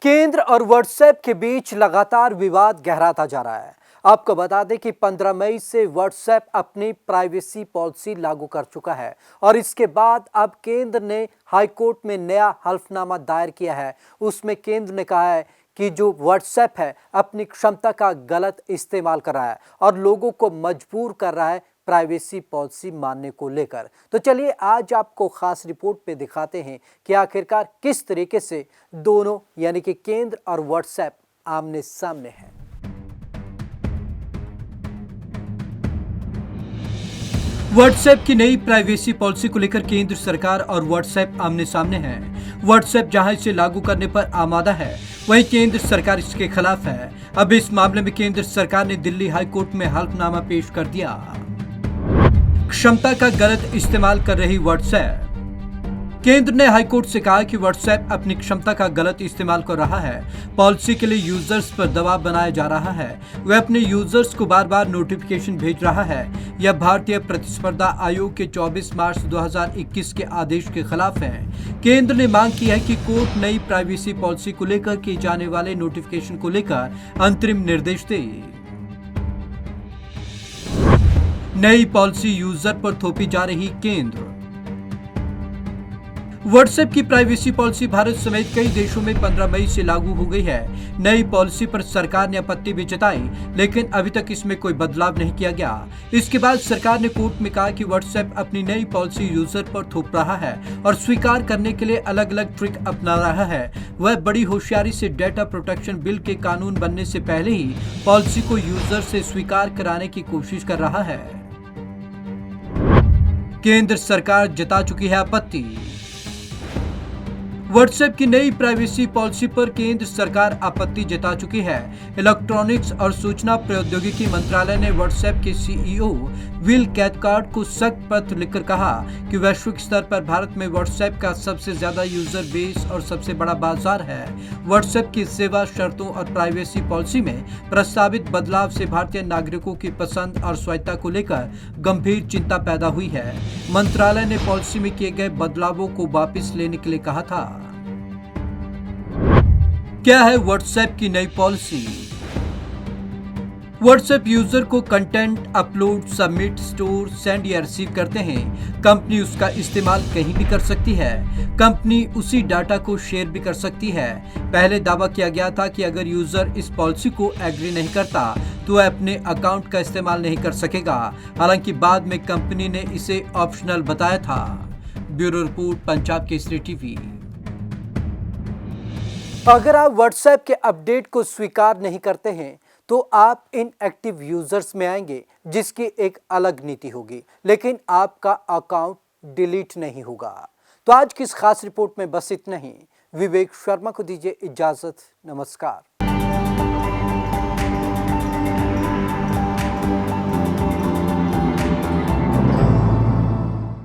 केंद्र और व्हाट्सएप के बीच लगातार विवाद गहराता जा रहा है। आपको बता दें कि 15 मई से व्हाट्सएप अपनी प्राइवेसी पॉलिसी लागू कर चुका है और इसके बाद अब केंद्र ने हाईकोर्ट में नया हल्फनामा दायर किया है। उसमें केंद्र ने कहा है कि जो व्हाट्सएप है अपनी क्षमता का गलत इस्तेमाल कर रहा है और लोगों को मजबूर कर रहा है प्राइवेसी पॉलिसी मानने को लेकर। तो चलिए आज आपको खास रिपोर्ट पे दिखाते हैं कि आखिरकार किस तरीके से दोनों यानी कि केंद्र और व्हाट्सएप आमने सामने हैं। व्हाट्सएप की नई प्राइवेसी पॉलिसी को लेकर केंद्र सरकार और व्हाट्सएप आमने सामने हैं। व्हाट्सएप जहां इसे लागू करने पर आमादा है, वहीं केंद्र सरकार इसके खिलाफ है। अब इस मामले में केंद्र सरकार ने दिल्ली हाई कोर्ट में हल्फनामा पेश कर दिया। क्षमता का गलत इस्तेमाल कर रही व्हाट्सएप। केंद्र ने हाईकोर्ट से कहा कि व्हाट्सएप अपनी क्षमता का गलत इस्तेमाल कर रहा है। पॉलिसी के लिए यूजर्स पर दबाव बनाया जा रहा है। वह अपने यूजर्स को बार बार नोटिफिकेशन भेज रहा है। यह भारतीय प्रतिस्पर्धा आयोग के 24 मार्च 2021 के आदेश के खिलाफ है। केंद्र ने मांग की है कि कोर्ट नई प्राइवेसी पॉलिसी को लेकर किए जाने वाले नोटिफिकेशन को लेकर अंतरिम निर्देश दे। नई पॉलिसी यूजर पर थोपी जा रही केंद्र। व्हाट्सएप की प्राइवेसी पॉलिसी भारत समेत कई देशों में 15 मई से लागू हो गई है। नई पॉलिसी पर सरकार ने आपत्ति भी जताई, लेकिन अभी तक इसमें कोई बदलाव नहीं किया गया। इसके बाद सरकार ने कोर्ट में कहा कि व्हाट्सएप अपनी नई पॉलिसी यूजर पर थोप रहा है और स्वीकार करने के लिए अलग अलग ट्रिक अपना रहा है। वह बड़ी होशियारी से डेटा प्रोटेक्शन बिल के कानून बनने से पहले ही पॉलिसी को यूजर से स्वीकार कराने की कोशिश कर रहा है। केंद्र सरकार जता चुकी है आपत्ति। व्हाट्सएप की नई प्राइवेसी पॉलिसी पर केंद्र सरकार आपत्ति जता चुकी है। इलेक्ट्रॉनिक्स और सूचना प्रौद्योगिकी मंत्रालय ने व्हाट्सएप के सीईओ विल कैथकार्ट को सख्त पत्र लिखकर कहा कि वैश्विक स्तर पर भारत में व्हाट्सएप का सबसे ज्यादा यूजर बेस और सबसे बड़ा बाजार है। व्हाट्सएप की सेवा शर्तों और प्राइवेसी पॉलिसी में प्रस्तावित बदलाव से भारतीय नागरिकों की पसंद और स्वायत्ता को लेकर गंभीर चिंता पैदा हुई है। मंत्रालय ने पॉलिसी में किए गए बदलावों को वापस लेने के लिए कहा था। क्या है व्हाट्सएप की नई पॉलिसी? व्हाट्सएप यूजर को content upload, submit, store, send या रिसीव करते हैं। कंपनी उसका इस्तेमाल कहीं भी कर सकती है। कंपनी उसी डाटा को शेयर भी कर सकती है। पहले दावा किया गया था कि अगर यूजर इस पॉलिसी को एग्री नहीं करता तो वह अपने अकाउंट का इस्तेमाल नहीं कर सकेगा। हालांकि बाद में कंपनी ने इसे ऑप्शनल बताया था। Bureau report, Punjab Kesari TV. अगर आप व्हाट्सएप के अपडेट को स्वीकार नहीं करते हैं तो आप इनएक्टिव यूजर्स में आएंगे, जिसकी एक अलग नीति होगी, लेकिन आपका अकाउंट डिलीट नहीं होगा। तो आज की इस खास रिपोर्ट में बस इतना ही। विवेक शर्मा को दीजिए इजाजत। नमस्कार।